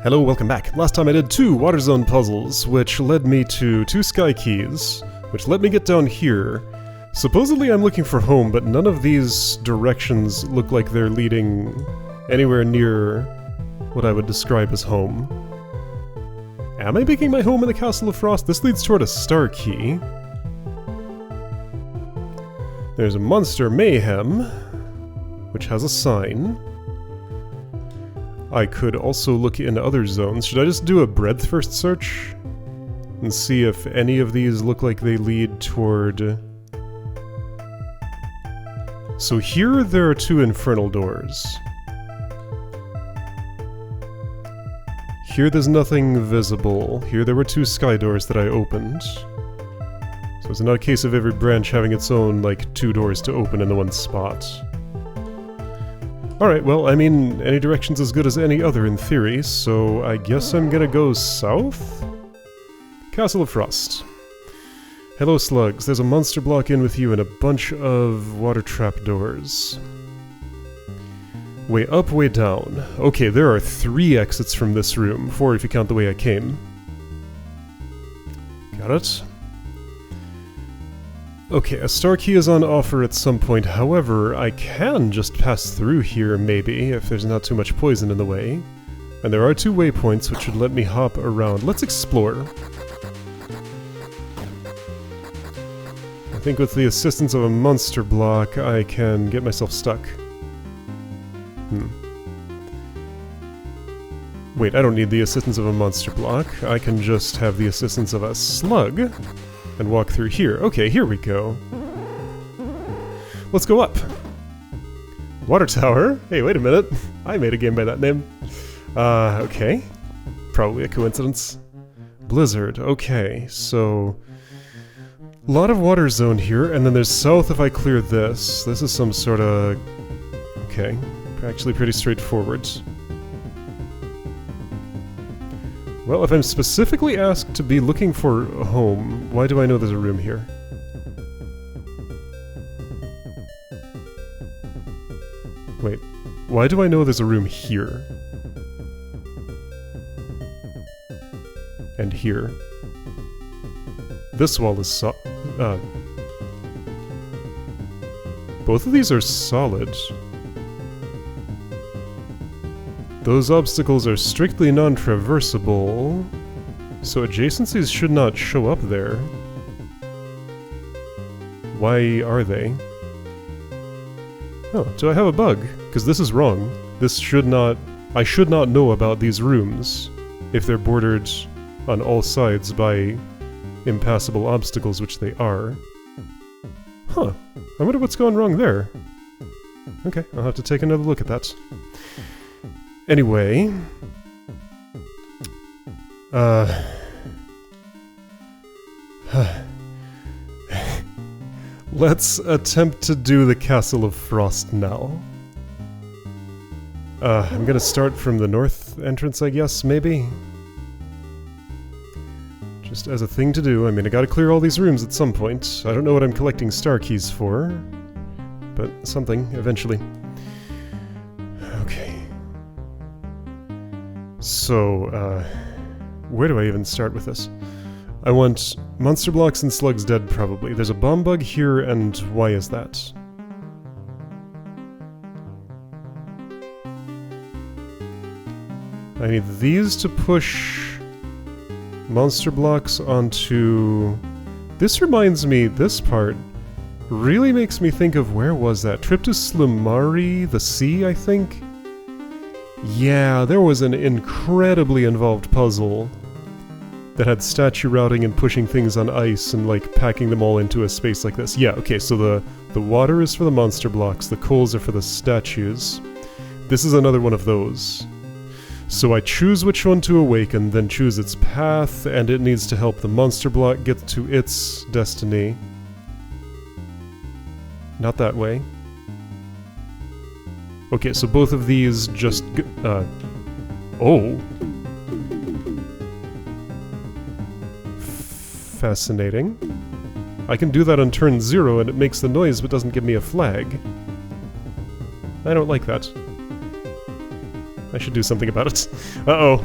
Hello, welcome back. Last time I did 2 water zone puzzles, which led me to 2 sky keys, which let me get down here. Supposedly I'm looking for home, but none of these directions look like they're leading anywhere near what I would describe as home. Am I making my home in the Castle of Frost? This leads toward a star key. There's a Monster Mayhem, which has a sign. I could also look in other zones. Should I just do a breadth first search? And see if any of these look like they lead toward... So here there are 2 infernal doors. Here there's nothing visible. Here there were 2 sky doors that I opened. So it's not a case of every branch having its own, like, 2 doors to open in the one spot. Alright, well, I mean, any direction's as good as any other in theory, so I guess I'm gonna go south? Castle of Frost. Hello, slugs. There's a monster block in with you and a bunch of water trap doors. Way up, way down. Okay, there are 3 exits from this room. 4 if you count the way I came. Got it. Okay, a star key is on offer at some point. However, I can just pass through here, maybe, if there's not too much poison in the way. And there are 2 waypoints, which should let me hop around. Let's explore. I think with the assistance of a monster block, I can get myself stuck. Wait, I don't need the assistance of a monster block. I can just have the assistance of a slug and walk through here. Okay, here we go. Let's go up. Water tower? Hey, wait a minute. I made a game by that name. Okay. Probably a coincidence. Blizzard. Okay, so... a lot of water zone here, and then there's south if I clear this. This is some sort of... okay. Actually pretty straightforward. Well, if I'm specifically asked to be looking for a home, why do I know there's a room here? Wait, why do I know there's a room here? And here. This wall is both of these are solid. Those obstacles are strictly non-traversable, so adjacencies should not show up there. Why are they? Oh, do I have a bug? Because this is wrong. This should not... I should not know about these rooms if they're bordered on all sides by impassable obstacles, which they are. Huh. I wonder what's going wrong there. Okay, I'll have to take another look at that. Anyway... let's attempt to do the Castle of Frost now. I'm gonna start from the north entrance, I guess, maybe? Just as a thing to do. I mean, I gotta clear all these rooms at some point. I don't know what I'm collecting star keys for, but something, eventually. Okay. So, where do I even start with this? I want monster blocks and slugs dead, probably. There's a bomb bug here, and why is that? I need these to push monster blocks onto... This reminds me, this part really makes me think of, where was that? Trip to Slimari, the sea, I think? Yeah, there was an incredibly involved puzzle that had statue routing and pushing things on ice and, like, packing them all into a space like this. Yeah, okay, so the water is for the monster blocks, the coals are for the statues. This is another one of those. So I choose which one to awaken, then choose its path, and it needs to help the monster block get to its destiny. Not that way. Okay, so both of these just oh! Fascinating. I can do that on turn 0 and it makes the noise but doesn't give me a flag. I don't like that. I should do something about it. Uh-oh.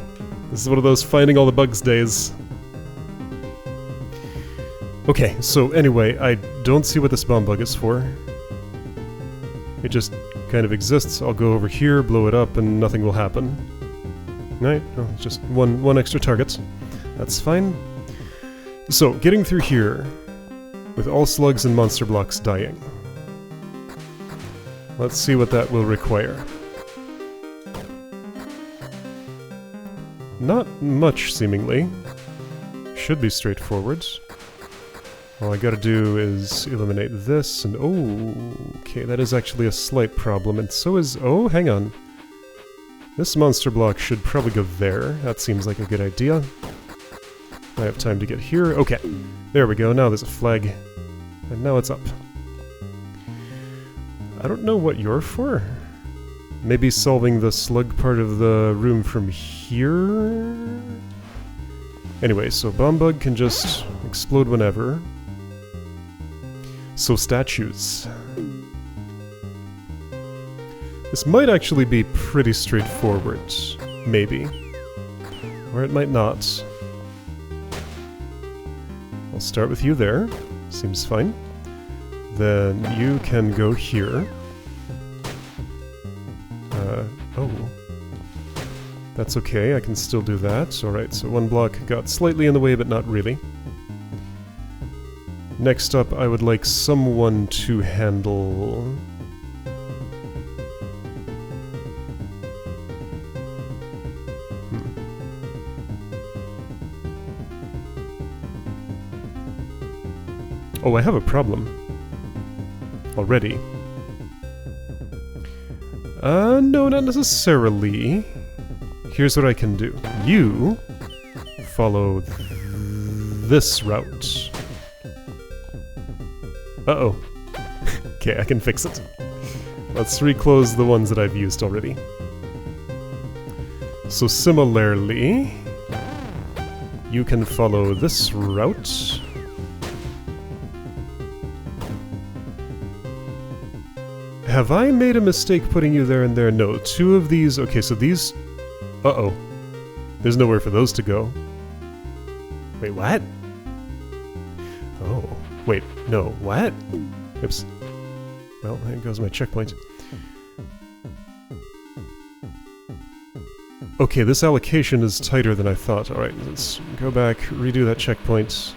This is one of those finding all the bugs days. Okay, so anyway, I don't see what this bomb bug is for. It just kind of exists. I'll go over here, blow it up, and nothing will happen. Right? No, it's just one extra target. That's fine. So, getting through here, with all slugs and monster blocks dying. Let's see what that will require. Not much, seemingly. Should be straightforward. All I gotta do is eliminate this, and oh, okay, that is actually a slight problem, and so is... oh, hang on. This monster block should probably go there. That seems like a good idea. I have time to get here. Okay, there we go. Now there's a flag. And now it's up. I don't know what you're for. Maybe solving the slug part of the room from here? Anyway, so bomb bug can just explode whenever. So statues. This might actually be pretty straightforward. Maybe. Or it might not. I'll start with you there. Seems fine. Then you can go here. Oh. That's okay, I can still do that. Alright, so one block got slightly in the way, but not really. Next up, I would like someone to handle... Oh, I have a problem. Already. No, not necessarily. Here's what I can do. You follow this route. Uh-oh. Okay, I can fix it. Let's reclose the ones that I've used already. So similarly, you can follow this route. Have I made a mistake putting you there and there? No, two of these... okay, so these... uh-oh. There's nowhere for those to go. Wait, what? Oh. Wait, no, what? Oops. Well, there goes my checkpoint. Okay, this allocation is tighter than I thought. Alright, let's go back, redo that checkpoint.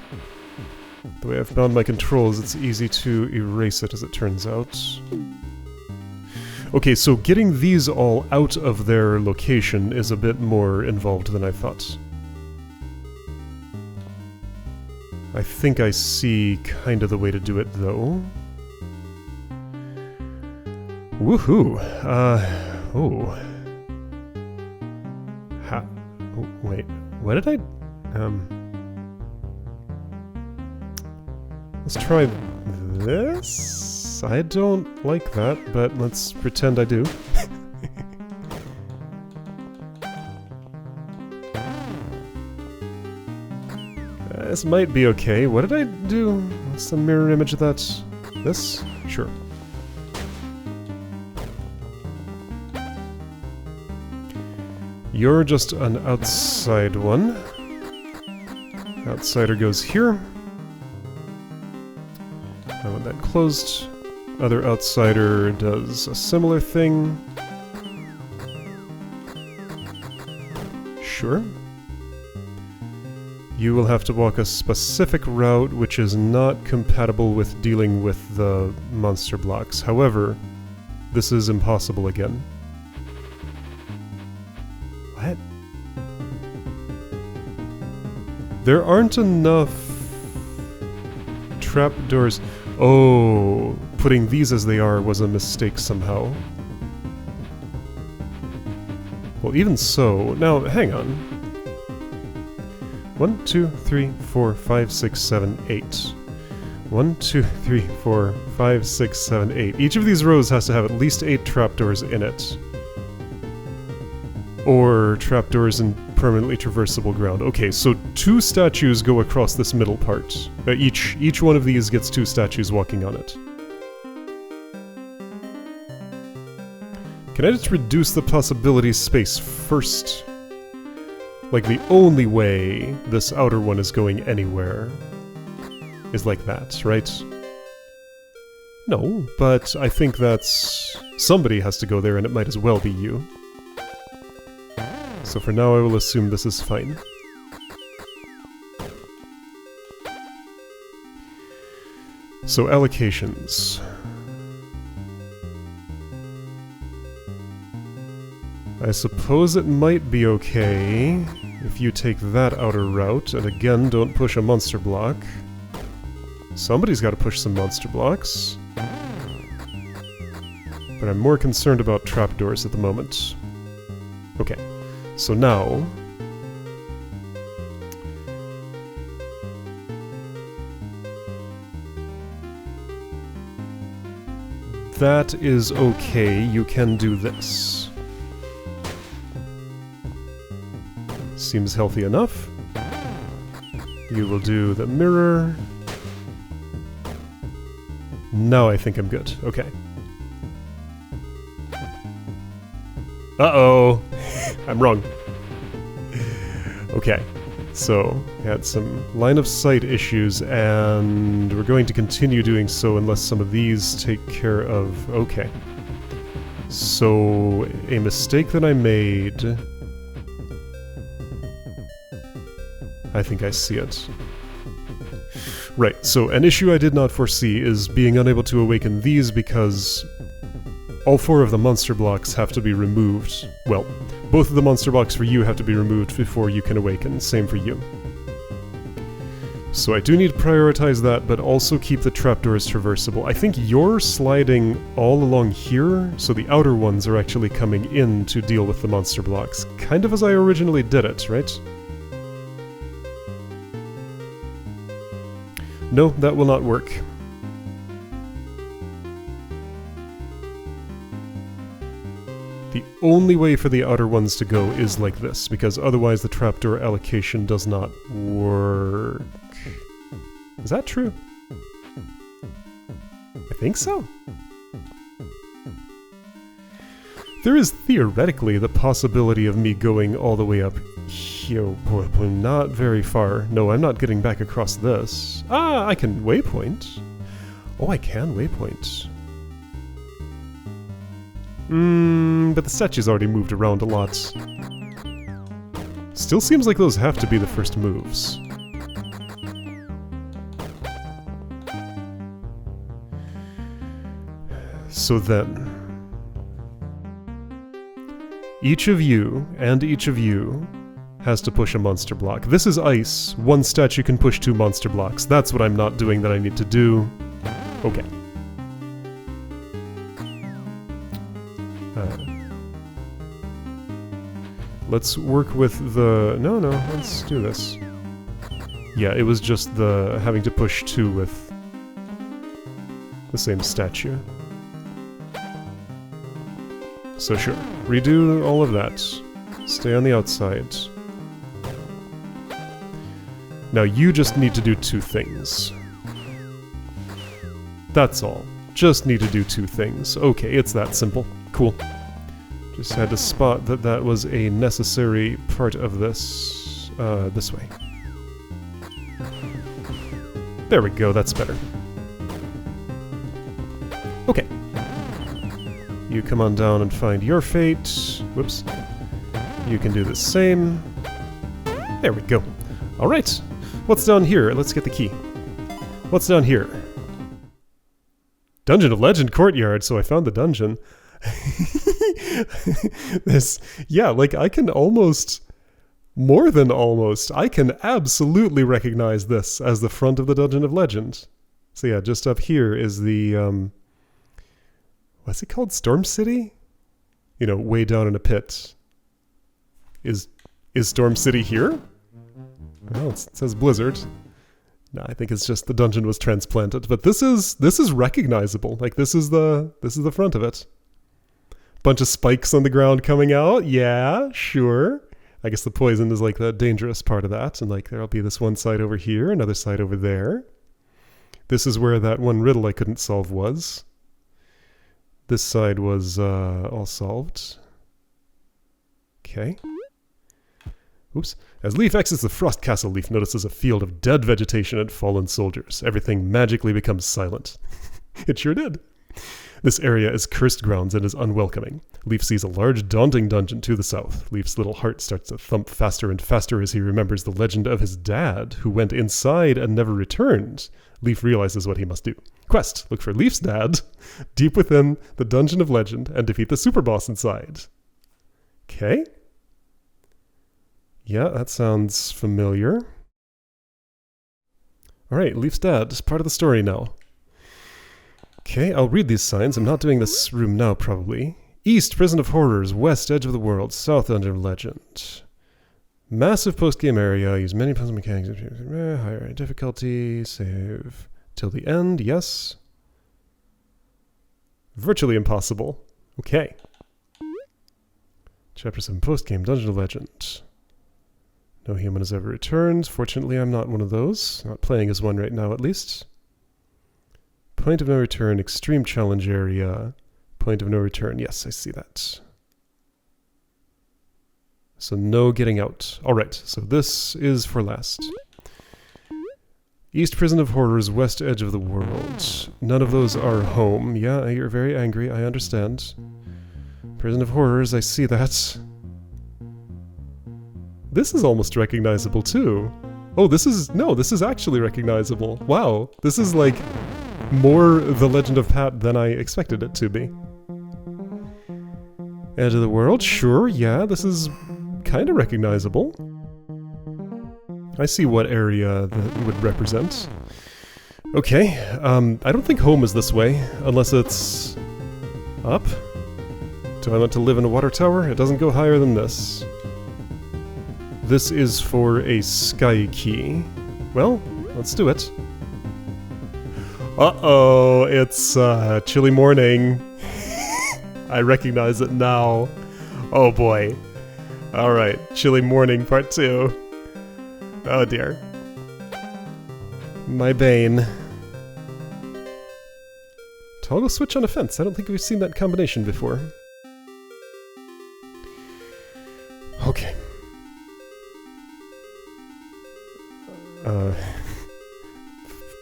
The way I've bound my controls, it's easy to erase it, as it turns out. Okay, so getting these all out of their location is a bit more involved than I thought. I think I see kind of the way to do it, though. Woohoo! Oh. Oh, wait. What did I... Let's try this? I don't like that, but let's pretend I do. This might be okay. What did I do? What's the mirror image of that? This? Sure. You're just an outside one. Outsider goes here. I want that closed. Other outsider does a similar thing. Sure. You will have to walk a specific route which is not compatible with dealing with the monster blocks. However, this is impossible again. What? There aren't enough trapdoors. Oh, putting these as they are was a mistake somehow. Well, even so... Now, hang on. 1, 2, 3, 4, 5, 6, 7, 8. 1, 2, 3, 4, 5, 6, 7, 8. Each of these rows has to have at least 8 trapdoors in it. Or trapdoors in permanently traversable ground. Okay, so 2 statues go across this middle part. Each one of these gets 2 statues walking on it. Can I just reduce the possibility space first? Like, the only way this outer one is going anywhere is like that, right? No, but I think that's... somebody has to go there, and it might as well be you. So for now I will assume this is fine. So allocations. I suppose it might be okay if you take that outer route, and again, don't push a monster block. Somebody's got to push some monster blocks. But I'm more concerned about trapdoors at the moment. Okay, so now... that is okay, you can do this. Seems healthy enough. You will do the mirror. Now I think I'm good. Okay. Uh-oh! I'm wrong. Okay. So, we had some line of sight issues, and we're going to continue doing so unless some of these take care of... okay. So, a mistake that I made... I think I see it. Right, so an issue I did not foresee is being unable to awaken these because all 4 of the monster blocks have to be removed. Well, both of the monster blocks for you have to be removed before you can awaken, same for you. So I do need to prioritize that, but also keep the trapdoors traversable. I think you're sliding all along here, so the outer ones are actually coming in to deal with the monster blocks. Kind of as I originally did it, right? No, that will not work. The only way for the outer ones to go is like this, because otherwise the trapdoor allocation does not work. Is that true? I think so. There is theoretically the possibility of me going all the way up here, but not very far. No, I'm not getting back across this. Ah, I can waypoint. Oh, I can waypoint. But the statue's already moved around a lot. Still seems like those have to be the first moves. So then... each of you, and each of you, has to push a monster block. This is ice. One statue can push 2 monster blocks. That's what I'm not doing that I need to do. Okay. Let's work with the... no, let's do this. Yeah, it was just the having to push 2 with the same statue. So sure, redo all of that. Stay on the outside. Now you just need to do 2 things. That's all. Just need to do 2 things. Okay, it's that simple. Cool. Just had to spot that that was a necessary part of this. This way. There we go, that's better. Okay. You come on down and find your fate. Whoops. You can do the same. There we go. Alright. What's down here? Let's get the key. What's down here? Dungeon of Legend Courtyard, so I found the dungeon. This, yeah, like I can almost, more than almost, I can absolutely recognize this as the front of the Dungeon of Legend. So yeah, just up here is the, what's it called? Storm City? You know, way down in a pit. Is Storm City here? Well, it says Blizzard. No, I think it's just the dungeon was transplanted. But this is recognizable. Like this is the front of it. Bunch of spikes on the ground coming out. Yeah, sure. I guess the poison is like the dangerous part of that. And like there'll be this one side over here, another side over there. This is where that one riddle I couldn't solve was. This side was all solved. Okay. Oops. As Leaf exits the Frost Castle, Leaf notices a field of dead vegetation and fallen soldiers. Everything magically becomes silent. It sure did. This area is cursed grounds and is unwelcoming. Leaf sees a large, daunting dungeon to the south. Leaf's little heart starts to thump faster and faster as he remembers the legend of his dad, who went inside and never returned. Leaf realizes what he must do. Quest: look for Leaf's dad, deep within the Dungeon of Legend, and defeat the super boss inside. Okay. Yeah, that sounds familiar. Alright, Leaf's dad is part of the story now. Okay, I'll read these signs. I'm not doing this room now, probably. East, Prison of Horrors. West, Edge of the World. South, Dungeon of Legend. Massive post-game area. Use many puzzle mechanics. Higher difficulty. Save till the end. Yes. Virtually impossible. Okay. Chapter 7 post-game. Dungeon of Legend. No human has ever returned. Fortunately, I'm not one of those. Not playing as one right now, at least. Point of no return, extreme challenge area. Point of no return. Yes, I see that. So no getting out. Alright, so this is for last. East Prison of Horrors, West Edge of the World. None of those are home. Yeah, you're very angry, I understand. Prison of Horrors, I see that. This is almost recognizable too. Oh, this is actually recognizable. Wow, this is like more The Legend of Pat than I expected it to be. Edge of the World, sure, yeah, this is kind of recognizable. I see what area that would represent. Okay, I don't think home is this way, unless it's up. Do I want to live in a water tower? It doesn't go higher than this. This is for a sky key. Well, let's do it. Uh-oh, it's chilly morning. I recognize it now. Oh boy. Alright, chilly morning part 2. Oh dear. My bane. Toggle switch on a fence. I don't think we've seen that combination before. Okay.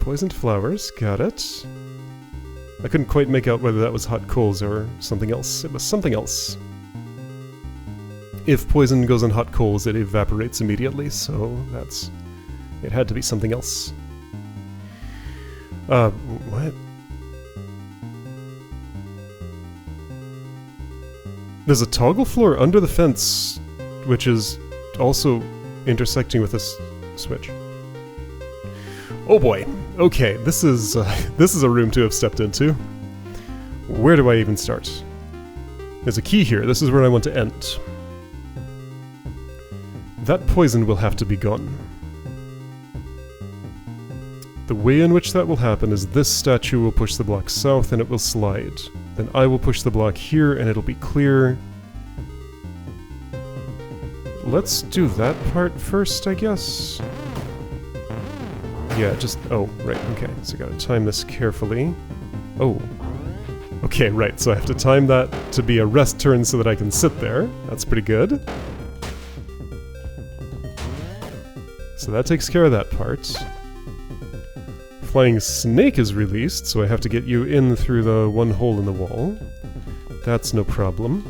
Poisoned flowers, got it. I couldn't quite make out whether that was hot coals or something else. It was something else. If poison goes on hot coals, it evaporates immediately, so that's... it had to be something else. What? There's a toggle floor under the fence, which is also intersecting with this switch. Oh boy. Okay, this is a room to have stepped into. Where do I even start? There's a key here. This is where I want to end. That poison will have to be gone. The way in which that will happen is this statue will push the block south and it will slide. Then I will push the block here and it'll be clear. Let's do that part first, I guess. Yeah, just... oh, right, okay. So I gotta time this carefully. Oh. Okay, right, so I have to time that to be a rest turn so that I can sit there. That's pretty good. So that takes care of that part. Flying snake is released, so I have to get you in through the one hole in the wall. That's no problem.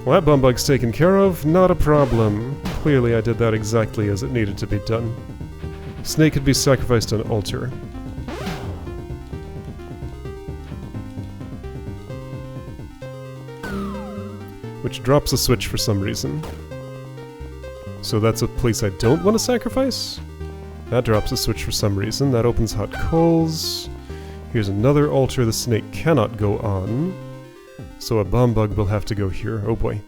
Well, that bumbug's taken care of, not a problem. Clearly I did that exactly as it needed to be done. Snake could be sacrificed on altar. Which drops a switch for some reason. So that's a place I don't want to sacrifice? That drops a switch for some reason. That opens hot coals. Here's another altar the snake cannot go on. So a bombug will have to go here. Oh boy.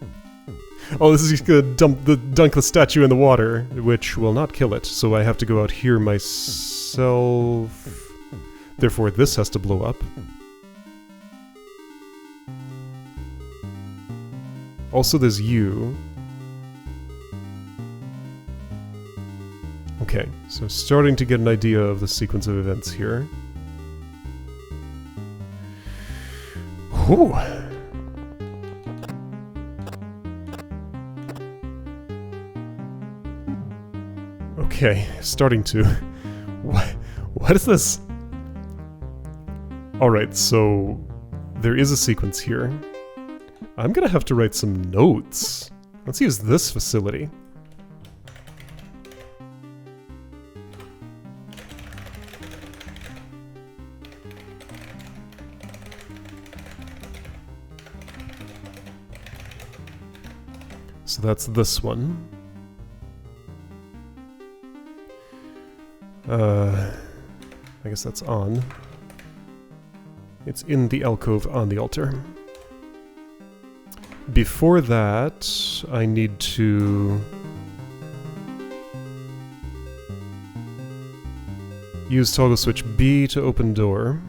Oh, this is just gonna dunk the statue in the water, which will not kill it, so I have to go out here myself. Therefore, this has to blow up. Also, there's you. Okay, so starting to get an idea of the sequence of events here. Whew! Okay, starting to. What is this? Alright, so there is a sequence here. I'm gonna have to write some notes. Let's use this facility. So that's this one. I guess that's on. It's in the alcove on the altar. Before that, I need to use toggle switch B to open door.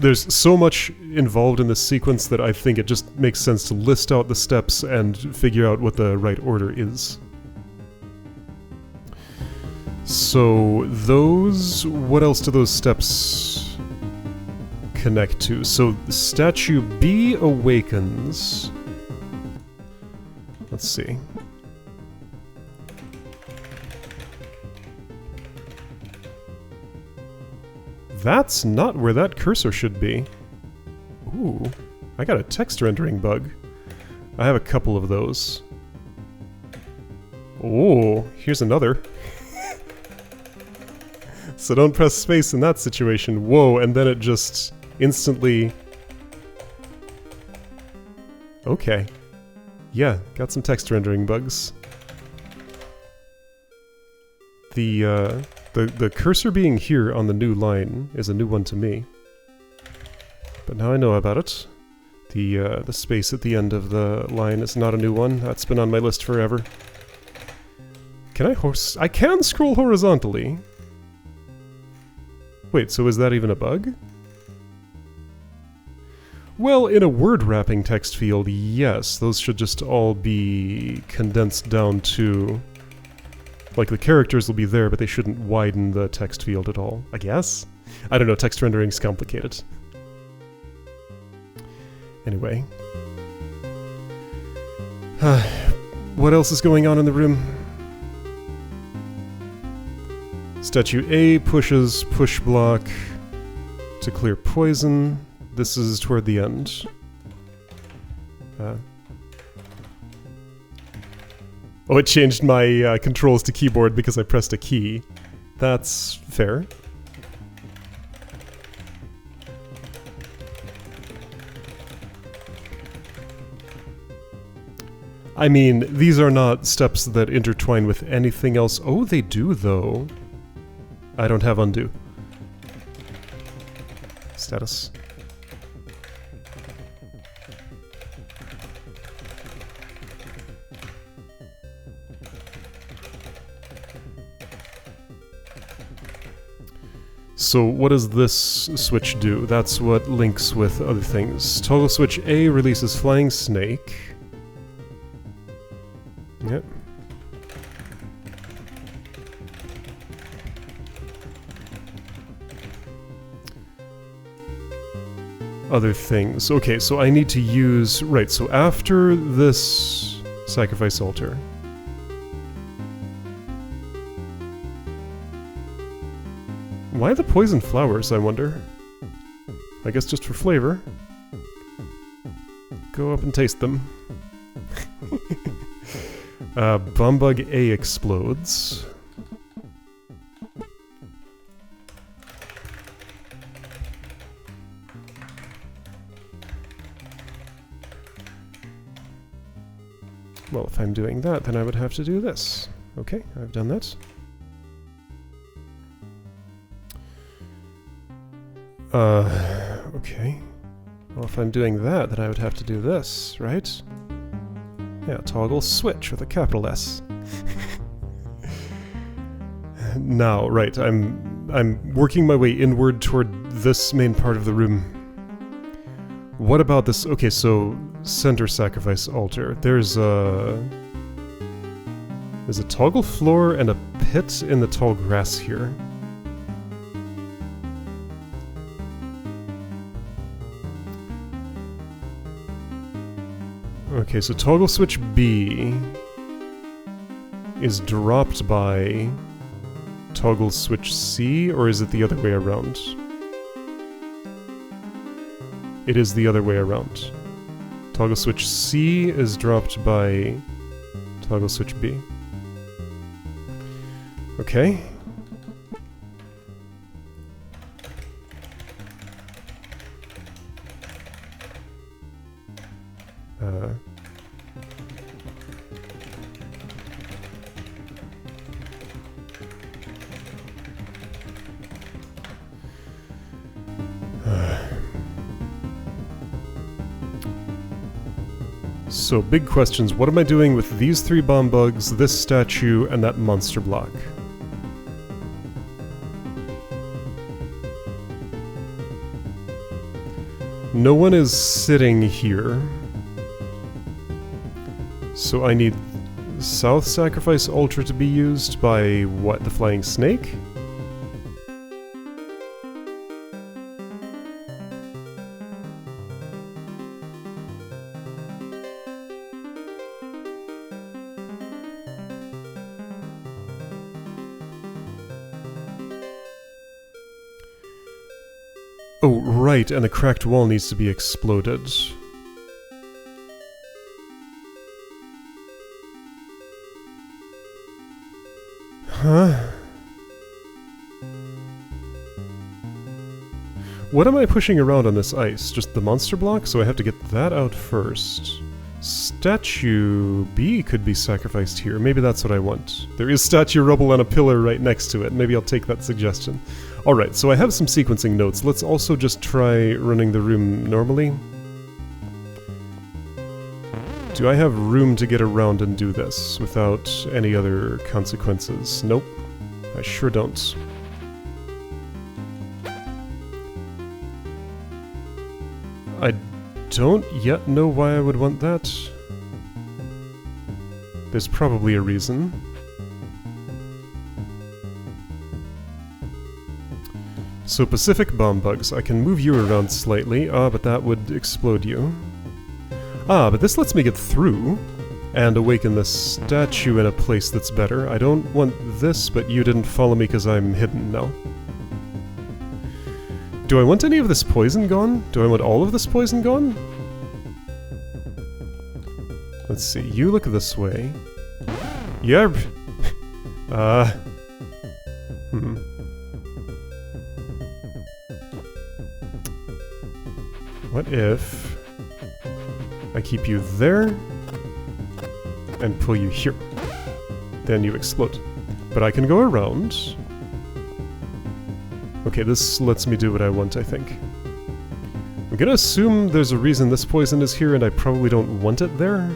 There's so much involved in this sequence that I think it just makes sense to list out the steps and figure out what the right order is. So those, what else do those steps connect to? So statue B awakens. Let's see. That's not where that cursor should be. Ooh, I got a text rendering bug. I have a couple of those. Oh, here's another. So don't press space in that situation. Whoa, and then it just instantly... Okay. Yeah, got some text rendering bugs. The cursor being here on the new line is a new one to me. But now I know about it. The space at the end of the line is not a new one. That's been on my list forever. Can I can scroll horizontally. Wait, so is that even a bug? Well, in a word wrapping text field, yes. Those should just all be condensed down to... Like, the characters will be there, but they shouldn't widen the text field at all, I guess? I don't know, text rendering's complicated. Anyway. What else is going on in the room? Statue A pushes push block to clear poison. This is toward the end. Oh, it changed my controls to keyboard because I pressed a key. That's fair. I mean, these are not steps that intertwine with anything else. Oh, they do, though. I don't have undo. Status. So what does this switch do? That's what links with other things. Toggle switch A releases Flying Snake. Yep. Other things. Okay, so I need to use... Right, so after this sacrifice altar... Why the poison flowers, I wonder? I guess just for flavor. Go up and taste them. Bombug A explodes. Well, if I'm doing that, then I would have to do this. Okay, I've done that. Okay. Well, if I'm doing that, then I would have to do this, right? Yeah, toggle switch with a capital S. Now, right, I'm working my way inward toward this main part of the room. What about this? Okay, so center sacrifice altar. There's a toggle floor and a pit in the tall grass here. Okay, so toggle switch B is dropped by toggle switch C, or is it the other way around? It is the other way around. Toggle switch C is dropped by toggle switch B. Okay. So, big questions. What am I doing with these 3 bomb bugs, this statue, and that monster block? No one is sitting here. So I need South Sacrifice Ultra to be used by, what, the Flying Snake? Oh, right, and the cracked wall needs to be exploded. Huh? What am I pushing around on this ice? Just the monster block? So I have to get that out first. Statue B could be sacrificed here. Maybe that's what I want. There is statue rubble on a pillar right next to it. Maybe I'll take that suggestion. Alright, so I have some sequencing notes. Let's also just try running the room normally. Do I have room to get around and do this without any other consequences? Nope. I sure don't. I don't yet know why I would want that. There's probably a reason. So Pacific bomb bugs, I can move you around slightly, but that would explode you. But this lets me get through and awaken the statue in a place that's better. I don't want this, but you didn't follow me because I'm hidden now. Do I want any of this poison gone? Do I want all of this poison gone? Let's see, you look this way. Yerp! What if I keep you there and pull you here? Then you explode. But I can go around. Okay, this lets me do what I want, I think. I'm gonna assume there's a reason this poison is here and I probably don't want it there.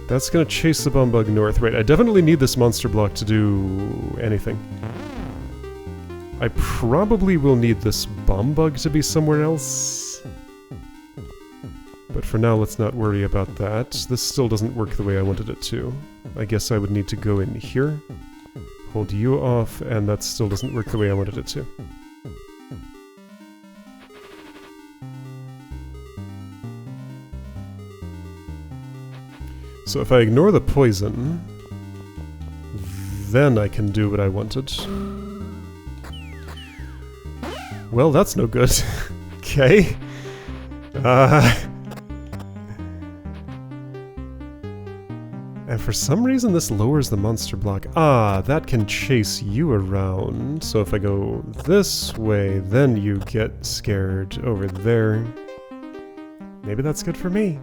That's gonna chase the bomb bug north. Right, I definitely need this monster block to do anything. I probably will need this bomb bug to be somewhere else. But for now, let's not worry about that. This still doesn't work the way I wanted it to. I guess I would need to go in here, hold you off, and that still doesn't work the way I wanted it to. So if I ignore the poison, then I can do what I wanted. Well, that's no good. Okay. And for some reason this lowers the monster block. That can chase you around. So if I go this way, then you get scared over there. Maybe that's good for me.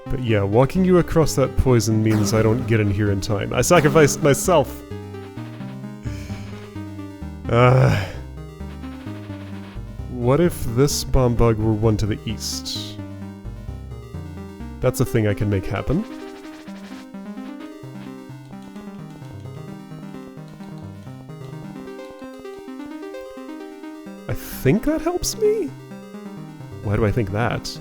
But yeah, walking you across that poison means I don't get in here in time. I sacrificed myself! What if this bomb bug were one to the east? That's a thing I can make happen. I think that helps me? Why do I think that?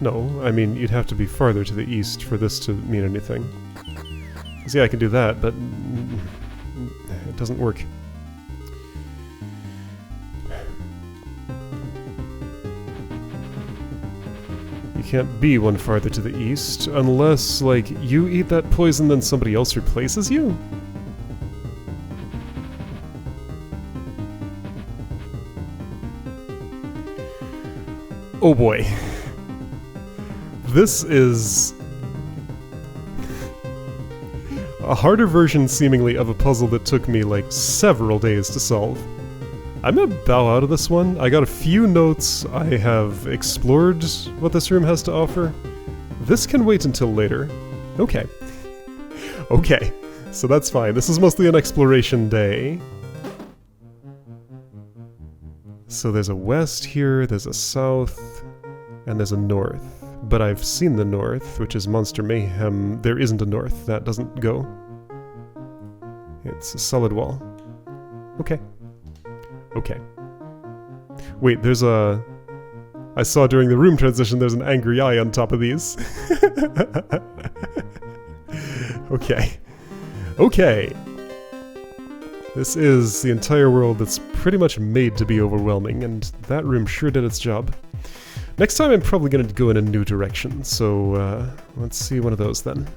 No, I mean, you'd have to be farther to the east for this to mean anything. Yeah, I can do that, but doesn't work. You can't be one farther to the east, unless, like, you eat that poison then somebody else replaces you? Oh boy. This is a harder version, seemingly, of a puzzle that took me, like, several days to solve. I'm gonna bow out of this one. I got a few notes. I have explored what this room has to offer. This can wait until later. Okay. Okay, so that's fine. This is mostly an exploration day. So there's a west here, there's a south, and there's a north. But I've seen the north, which is Monster Mayhem. There isn't a north. That doesn't go. It's a solid wall. Okay. Okay. Wait, there's a... I saw during the room transition there's an angry eye on top of these. Okay. Okay. This is the entire world that's pretty much made to be overwhelming, and that room sure did its job. Next time I'm probably going to go in a new direction, so let's see one of those then.